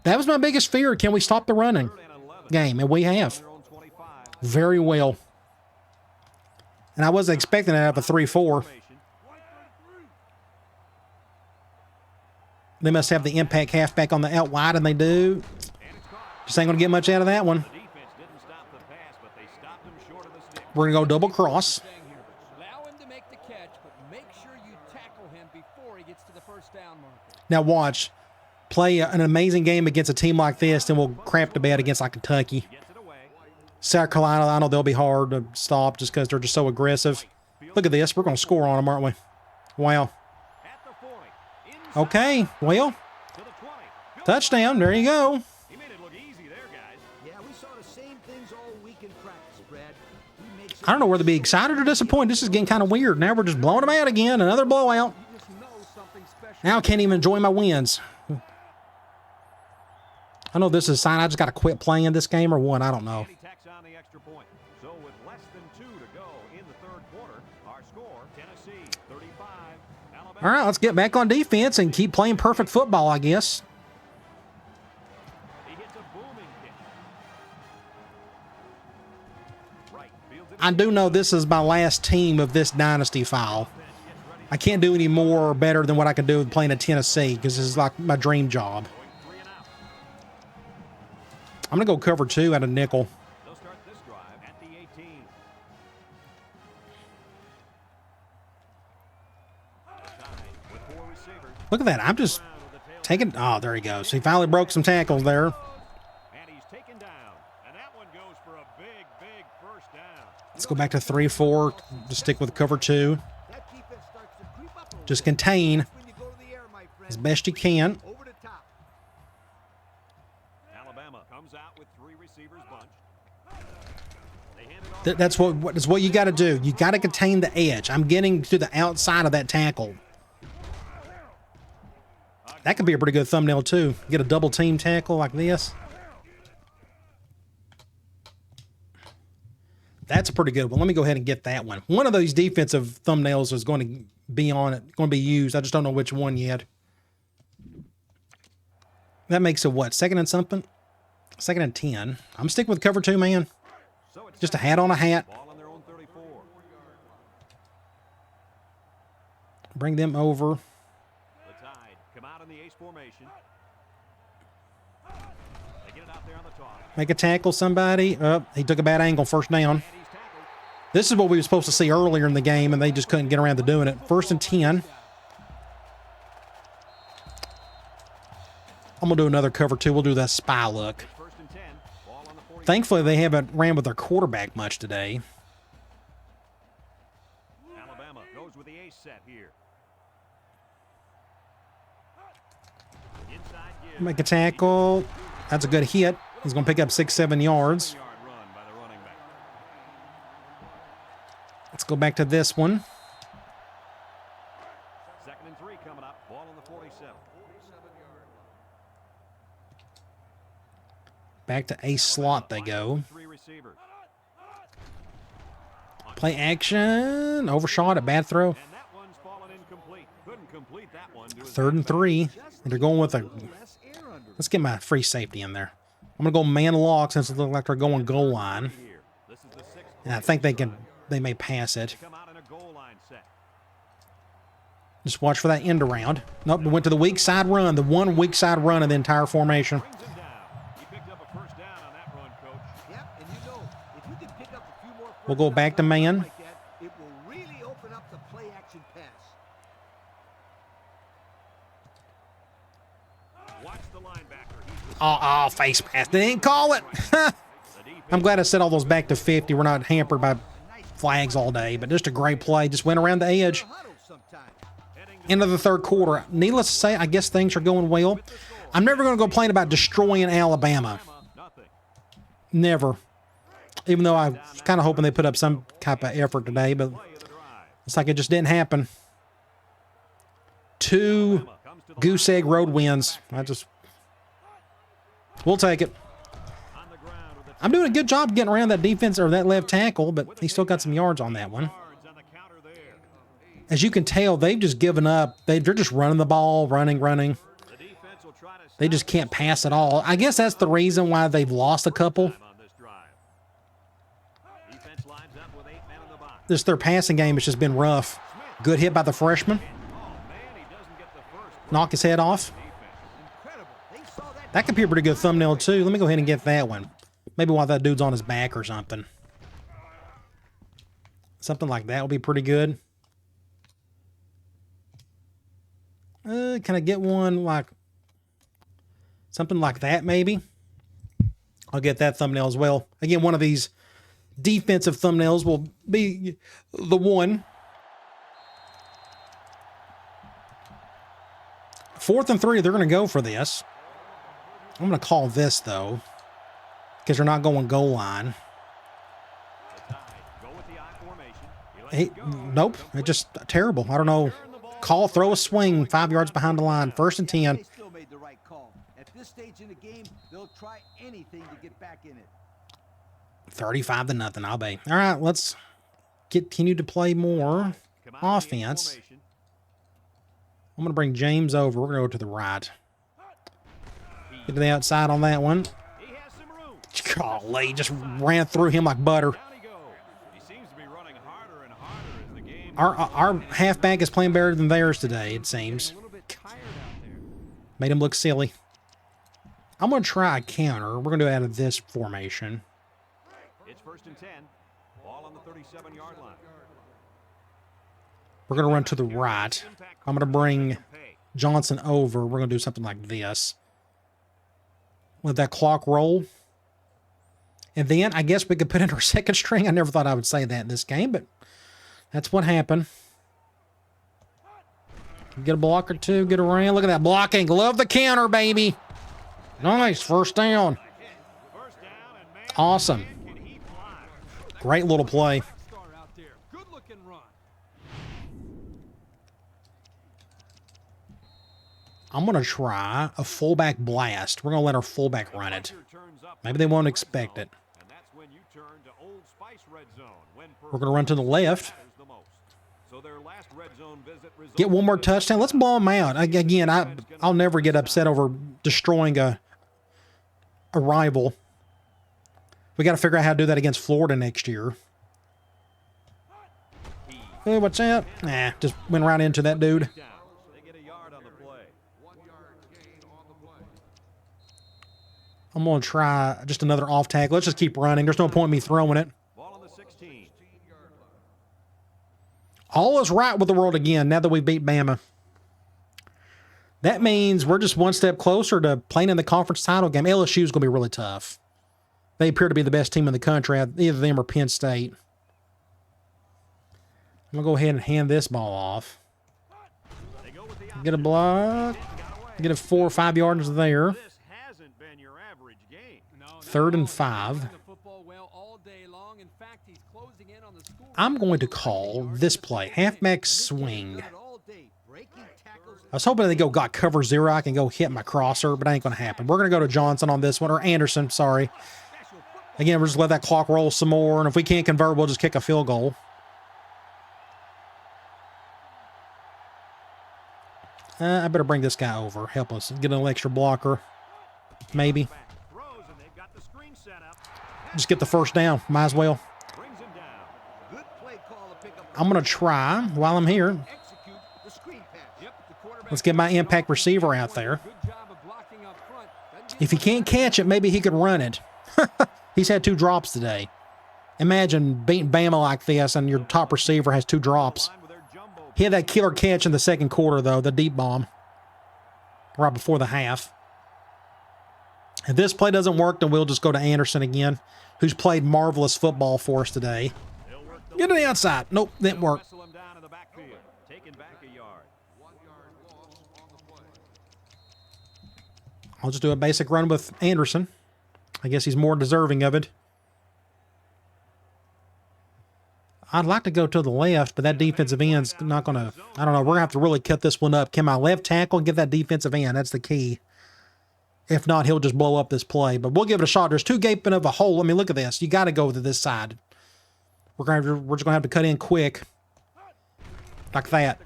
That was my biggest fear. Can we stop the running game? And we have. Very well. And I wasn't expecting it out of a 3-4. They must have the impact halfback on the out wide, and they do. Just ain't going to get much out of that one. We're going to go double cross. Allow him to make the catch, but make sure you tackle him before he gets to the first down marker. Now watch. Play an amazing game against a team like this, and we'll crap to bed against like Kentucky. South Carolina, I know they'll be hard to stop just because they're just so aggressive. Look at this. We're going to score on them, aren't we? Wow. Okay, well, touchdown. There you go. He made it look easy there, guys. Yeah, we saw the same things all week in practice, Brad. He makes I don't know whether to be excited or disappointed. This is getting kind of weird. Now we're just blowing them out again. Another blowout. Now I can't even enjoy my wins. I know this is a sign I just got to quit playing this game or what. I don't know. He tacks on the extra point. So with less than 2 to go in the 3rd quarter, our score, Tennessee 35, Alabama. All right, let's get back on defense and keep playing perfect football, I guess. He hits a booming kick. Right, fields it. I do know this is my last team of this Dynasty file. I can't do any more or better than what I can do with playing at Tennessee because this is like my dream job. Going 3 and out. I'm going to go cover 2 at a nickel. They'll start this drive at the 18. Tied with 4 receivers. Look at that. I'm just taking... Oh, there he goes. He finally broke some tackles there. And he's taken down. And that one goes for a big, big first down. Let's go back to 3-4. Just stick with cover 2. that defense starts to creep up a little Just bit. contain When you go to the air, my friend. as best you can. Over the top. Alabama comes out with 3 receivers bunched. They hand it off. That's what you got to do. You got to contain the edge. I'm getting to the outside of that tackle. That could be a pretty good thumbnail too. Get a double team tackle like this. That's a pretty good one. Let me go ahead and get that one. One of those defensive thumbnails is going to be on it, going to be used. I just don't know which one yet. That makes it what? 2nd and something? 2nd and 10. I'm sticking with cover 2, man. So it's Just a hat on a hat. ball on their own 34. Bring them over. The Tide come out in the ace formation. They get it out there on the top. Make a tackle, somebody. He took a bad angle, first down. And he's tackled. This is what we were supposed to see earlier in the game, and they just couldn't get around to doing it. 1st and 10. I'm going to do another cover 2. We'll do that spy look. 1st and 10. Ball on the 40. Thankfully, they haven't ran with their quarterback much today. Alabama goes with the ace set here. Inside give. Make a tackle. That's a good hit. He's going to pick up 6-7 yards. 7-yard run by the running back. Let's go back to this one. 2nd and 3 coming up. Ball on the 47. Back to a slot they go. 3 receivers. Play action. Overshot. A bad throw. And that one's fallen incomplete. Couldn't complete that one. 3rd and 3. And they're going with a... Less air under. Let's get my free safety in there. I'm going to go man lock since it looks like they're going goal line. Here. This is the 6th. And I think they may pass it. Come out in a goal line set. Just watch for that end around. Nope, we went to the weak side run. The one weak side run of the entire formation. Brings him down. He picked up a first down on that run, coach. Yep, and you know, if you can pick up a few more We'll go first back to downs man. like that, it will really open up the play action pass. Oh, face mask. They didn't call it. I'm glad I set all those back to 50. We're not hampered by flags all day, but just a great play. Just went around the edge. End of the third quarter. Needless to say, I guess things are going well. I'm never going to complain about destroying Alabama. Never. Even though I was kind of hoping they put up some type of effort today, but it's like it just didn't happen. 2 goose egg road wins. We'll take it. I'm doing a good job getting around that defense or that left tackle, but he still got some yards on that one. As you can tell, they've just given up. They're just running the ball, running. They just can't pass at all. I guess that's the reason why they've lost a couple. Their passing game has just been rough. Good hit by the freshman. Knock his head off. That could be a pretty good thumbnail too. Let me go ahead and get that one. Maybe while that dude's on his back or something. Something like that would be pretty good. Can I get one like something like that maybe? I'll get that thumbnail as well. Again, one of these defensive thumbnails will be the one. 4th and 3, they're going to go for this. I'm going to call this, though, because they're not going goal line. Hey, nope, it's just terrible. I don't know. Call, throw a swing, 5 yards behind the line. 1st and 10. They still made the right call. At this stage in the game, they'll try anything to get back in it. 35-0. I'll be. All right, let's continue to play more offense. I'm going to bring James over. We're going to go to the right. Get to the outside on that one. Golly, just ran through him like butter. Our halfback is playing better than theirs today, it seems. Made him look silly. I'm going to try a counter. We're going to do it out of this formation. It's 1st and 10. Ball on the 37-yard line. We're going to run to the right. I'm going to bring Johnson over. We're going to do something like this. Let that clock roll. And then I guess we could put in our second string. I never thought I would say that in this game, but that's what happened. Get a block or two, get around. Look at that blocking. Love the counter, baby. Nice. 1st down. Awesome. Great little play. I'm going to try a fullback blast. We're going to let our fullback run it. Maybe they won't expect it. We're going to run to the left. Get one more touchdown. Let's blow them out. Again, I'll never get upset over destroying a rival. We got to figure out how to do that against Florida next year. Hey, what's that? Nah, just went right into that dude. I'm going to try just another off tackle. Let's just keep running. There's no point in me throwing it. All is right with the world again now that we beat Bama. That means we're just one step closer to playing in the conference title game. LSU is going to be really tough. They appear to be the best team in the country. Either them or Penn State. I'm going to go ahead and hand this ball off. Get a block. Get a 4 or 5 yards there. 3rd and 5. I'm going to call this play halfback swing. I was hoping they got cover 0. I can go hit my crosser, but that ain't going to happen. We're going to go to Johnson on this one, or Anderson, sorry. Again, we'll just let that clock roll some more, and if we can't convert, we'll just kick a field goal. I better bring this guy over. Help us get an extra blocker. Maybe. Just get the 1st down. Might as well. I'm going to try while I'm here. Let's get my impact receiver out there. If he can't catch it, maybe he could run it. He's had 2 drops today. Imagine beating Bama like this and your top receiver has 2 drops. He had that killer catch in the 2nd quarter, though, the deep bomb. Right before the half. If this play doesn't work, then we'll just go to Anderson again, who's played marvelous football for us today. Get to the outside. Nope, didn't work. Wrestle him down in the backfield. Taken back a yard. I'll just do a basic run with Anderson. I guess he's more deserving of it. I'd like to go to the left, but that defensive end's not going to... I don't know. We're going to have to really cut this one up. Can my left tackle get that defensive end? That's the key. If not, he'll just blow up this play. But we'll give it a shot. There's two gaping of a hole. I mean, look at this. You got to go to this side. We're just going to have to cut in quick. Like that.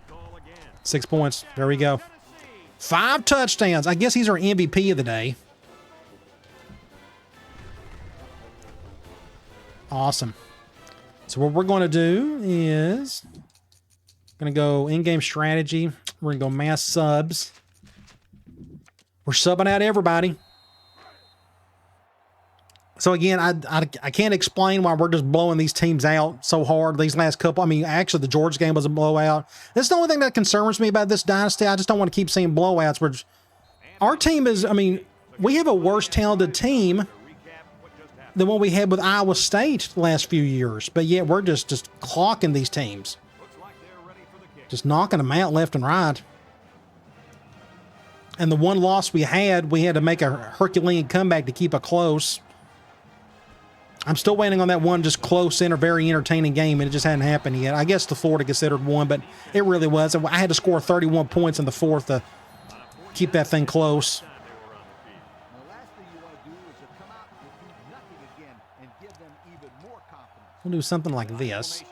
6 points. There we go. 5 touchdowns. I guess he's our MVP of the day. Awesome. So what we're going to do is going to go in-game strategy. We're going to go mass subs. We're subbing out everybody. So again, I can't explain why we're just blowing these teams out so hard these last couple. I mean, actually, the Georgia game was a blowout. That's the only thing that concerns me about this dynasty. I just don't want to keep seeing blowouts. Our team is, I mean, we have a worse talented team than what we had with Iowa State the last few years. But yet we're just clocking these teams. Just knocking them out left and right. And the one loss we had to make a Herculean comeback to keep it close. I'm still waiting on that one just close and a very entertaining game, and it just hadn't happened yet. I guess the Florida considered one, but it really was. I had to score 31 points in the fourth to keep that thing close. We'll do something like this.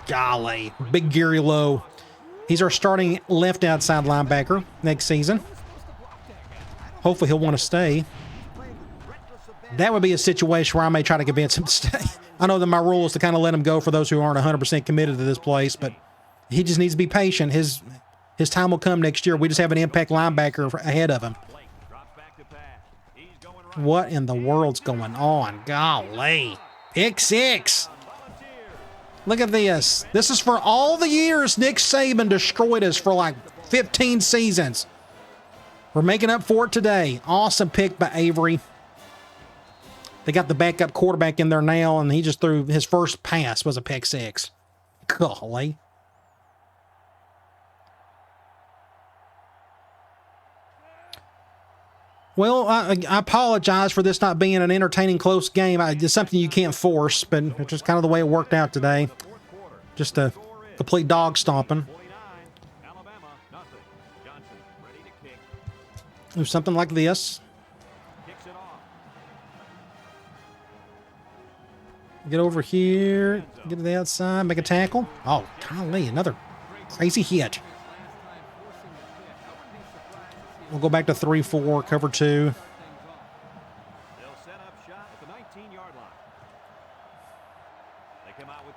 Golly, big Gary Lowe. He's our starting left outside linebacker next season. Hopefully he'll want to stay. That would be a situation where I may try to convince him to stay. I know that my rule is to kind of let him go for those who aren't 100% committed to this place, but he just needs to be patient. His time will come next year. We just have an impact linebacker ahead of him. What in the world's going on? Golly. Pick 6. Look at this. This is for all the years Nick Saban destroyed us for like 15 seasons. We're making up for it today. Awesome pick by Avery. They got the backup quarterback in there now, and he just threw his first pass was a pick 6. Golly. Well, I apologize for this not being an entertaining, close game. It's something you can't force, but it's just kind of the way it worked out today. Just a complete dog stomping. Do something like this. Get over here. Get to the outside. Make a tackle. Oh, golly, another crazy hit. We'll go back to 3-4, cover 2.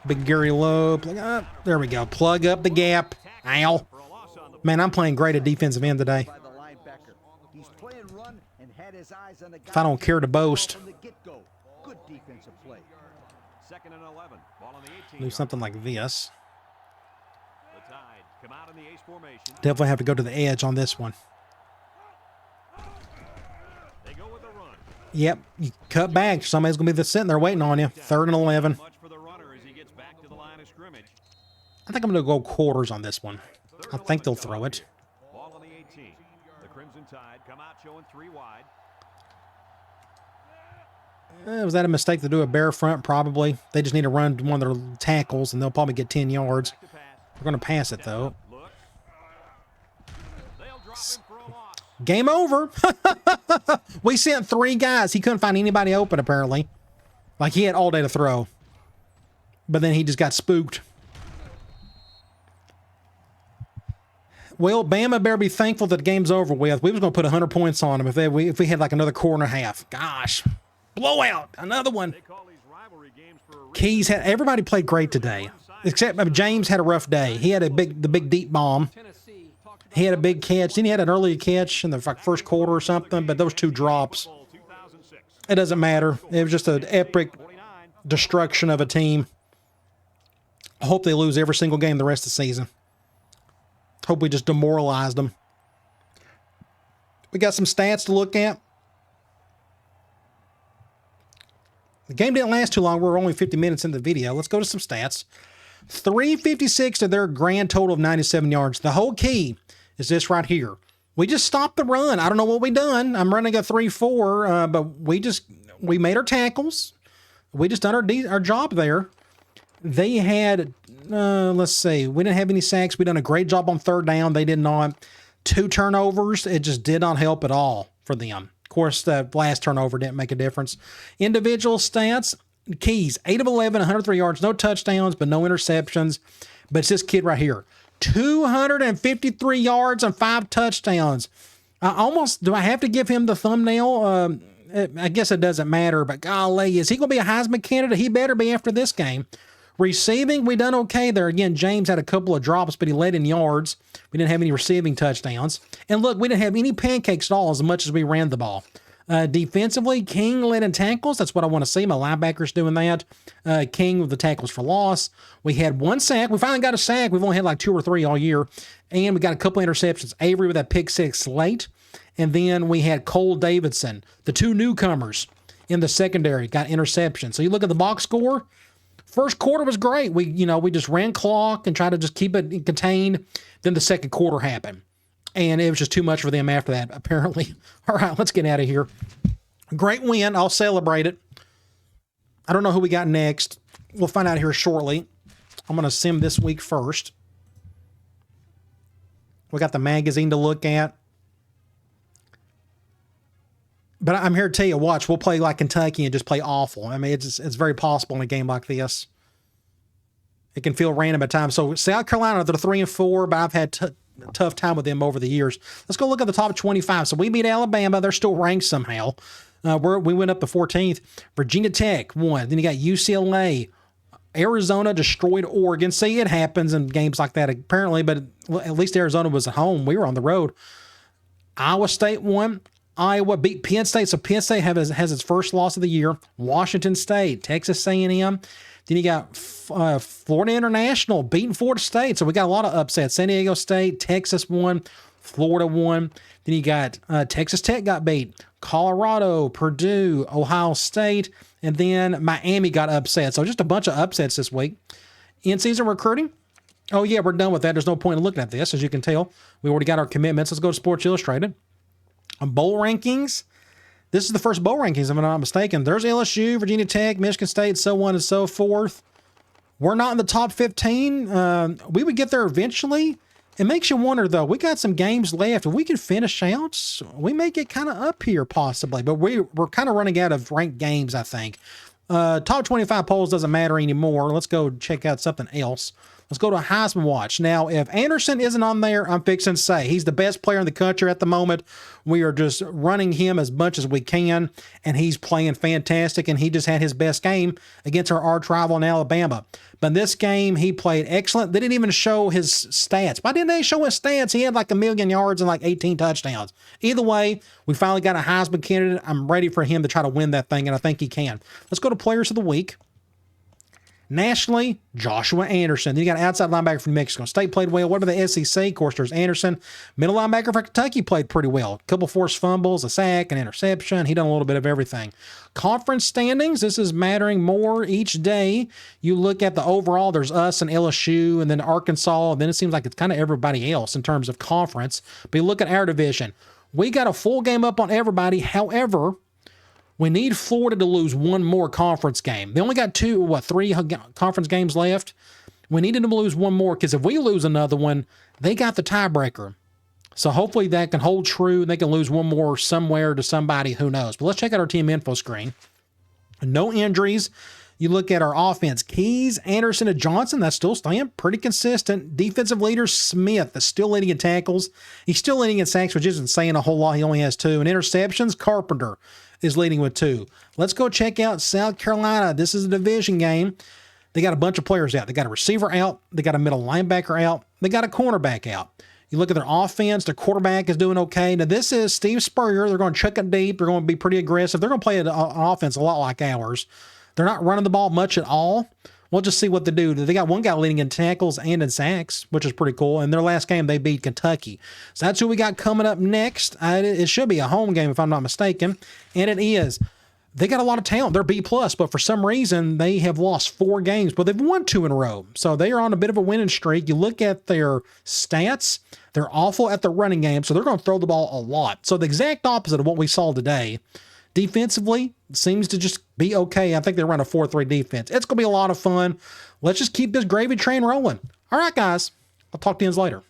Big Gary Lowe. There we go. Plug up the gap. Ow. Man, I'm playing great at defensive end today. If I don't care to boast. Do something like this. Definitely have to go to the edge on this one. Yep, you cut back. Somebody's going to be sitting there waiting on you. 3rd and 11. I think I'm going to go quarters on this one. I think they'll throw it. Was that a mistake to do a bare front? Probably. They just need to run one of their tackles, and they'll probably get 10 yards. We're going to pass it, though. Game over. We sent 3 guys. He couldn't find anybody open, apparently. Like, he had all day to throw. But then he just got spooked. Well, Bama better be thankful that the game's over with. We was going to put 100 points on them if we had like another quarter and a half. Gosh. Blowout. Another one. Keys had... Everybody played great today. Except James had a rough day. He had the big deep bomb. He had a big catch. Then he had an early catch in the first quarter or something, but those 2 drops. It doesn't matter. It was just an epic destruction of a team. I hope they lose every single game the rest of the season. Hope we just demoralized them. We got some stats to look at. The game didn't last too long. We're only 50 minutes in the video. Let's go to some stats. 356 to their grand total of 97 yards. The whole key is this right here. We just stopped the run. I don't know what we done. I'm running a 3-4, but we made our tackles. We just done our job there. They had, let's see, we didn't have any sacks. We done a great job on third down. They did not. 2 turnovers. It just did not help at all for them. Of course, the last turnover didn't make a difference. Individual stats, keys, 8 of 11, 103 yards, no touchdowns, but no interceptions. But it's this kid right here. 253 yards and 5 touchdowns. Do I have to give him the thumbnail? I guess it doesn't matter, but golly, is he going to be a Heisman candidate? He better be after this game. Receiving, we done okay there. Again, James had a couple of drops, but he led in yards. We didn't have any receiving touchdowns. And look, we didn't have any pancakes at all as much as we ran the ball. Defensively, King led in tackles. That's what I want to see. My linebackers doing that. King with the tackles for loss. We had 1 sack. We finally got a sack. We've only had like 2 or 3 all year. And we got a couple interceptions. Avery with that pick 6 late. And then we had Cole Davidson, the 2 newcomers in the secondary, got interceptions. So you look at the box score. First quarter was great. We just ran clock and tried to just keep it contained. Then the second quarter happened. And it was just too much for them after that, apparently. All right, let's get out of here. Great win. I'll celebrate it. I don't know who we got next. We'll find out here shortly. I'm going to sim this week first. We got the magazine to look at. But I'm here to tell you, watch, we'll play like Kentucky and just play awful. I mean, it's very possible in a game like this. It can feel random at times. So South Carolina, they're 3-4, but I've had a tough time with them over the years. Let's go look at the top 25. So we beat Alabama. They're still ranked somehow. We went up to 14th. Virginia Tech won. Then you got UCLA. Arizona destroyed Oregon. See, it happens in games like that apparently, but at least Arizona was at home. We were on the road. Iowa State won. Iowa beat Penn State, so Penn State has its first loss of the year. Washington State, Texas A&M. Then you got Florida International beating Florida State, so we got a lot of upsets. San Diego State, Texas won, Florida won. Then you got Texas Tech got beat, Colorado, Purdue, Ohio State, and then Miami got upset. So just a bunch of upsets this week. In-season recruiting. Oh, yeah, we're done with that. There's no point in looking at this, as you can tell. We already got our commitments. Let's go to Sports Illustrated. Bowl rankings. This is the first bowl rankings, if I'm not mistaken. There's LSU, Virginia Tech, Michigan State, so on and so forth. We're not in the top 15. We would get there eventually. It makes you wonder, though. We got some games left. If we can finish out, we may get kind of up here possibly. But we're kind of running out of ranked games, I think. Top 25 polls doesn't matter anymore. Let's go check out something else. Let's go to a Heisman watch. Now, if Anderson isn't on there, I'm fixing to say he's the best player in the country at the moment. We are just running him as much as we can, and he's playing fantastic, and he just had his best game against our arch rival in Alabama. But in this game, he played excellent. They didn't even show his stats. Why didn't they show his stats? He had like 1 million yards and like 18 touchdowns. Either way, we finally got a Heisman candidate. I'm ready for him to try to win that thing, and I think he can. Let's go to Players of the Week. Nationally, Joshua Anderson. Then you got an outside linebacker from New Mexico State played well. What about the SEC? Of course, there's Anderson. Middle linebacker for Kentucky played pretty well. A couple forced fumbles, a sack, an interception. He done a little bit of everything. Conference standings, this is mattering more each day. You look at the overall, there's us and LSU and then Arkansas, and then it seems like it's kind of everybody else in terms of conference. But you look at our division. We got a full game up on everybody. However, we need Florida to lose one more conference game. They only got 3 conference games left. We needed them to lose one more because if we lose another one, they got the tiebreaker. So hopefully that can hold true and they can lose one more somewhere to somebody, who knows. But let's check out our team info screen. No injuries. You look at our offense. Keys, Anderson, and Johnson, that's still staying pretty consistent. Defensive leader, Smith, that's still leading in tackles. He's still leading in sacks, which isn't saying a whole lot. He only has 2. And interceptions, Carpenter is leading with 2. Let's go check out South Carolina. This is a division game. They got a bunch of players out. They got a receiver out. They got a middle linebacker out. They got a cornerback out. You look at their offense, their quarterback is doing okay. Now, this is Steve Spurrier. They're going to chuck it deep. They're going to be pretty aggressive. They're going to play an offense a lot like ours. They're not running the ball much at all. We'll just see what they do. They got one guy leading in tackles and in sacks, which is pretty cool. And their last game, they beat Kentucky. So that's who we got coming up next. It should be a home game if I'm not mistaken. And it is. They got a lot of talent. They're B+, but for some reason, they have lost 4 games, but they've won 2 in a row. So they are on a bit of a winning streak. You look at their stats, they're awful at the running game, so they're going to throw the ball a lot. So the exact opposite of what we saw today. Defensively, seems to just be okay. I think they run a 4-3 defense. It's going to be a lot of fun. Let's just keep this gravy train rolling. All right, guys. I'll talk to you later.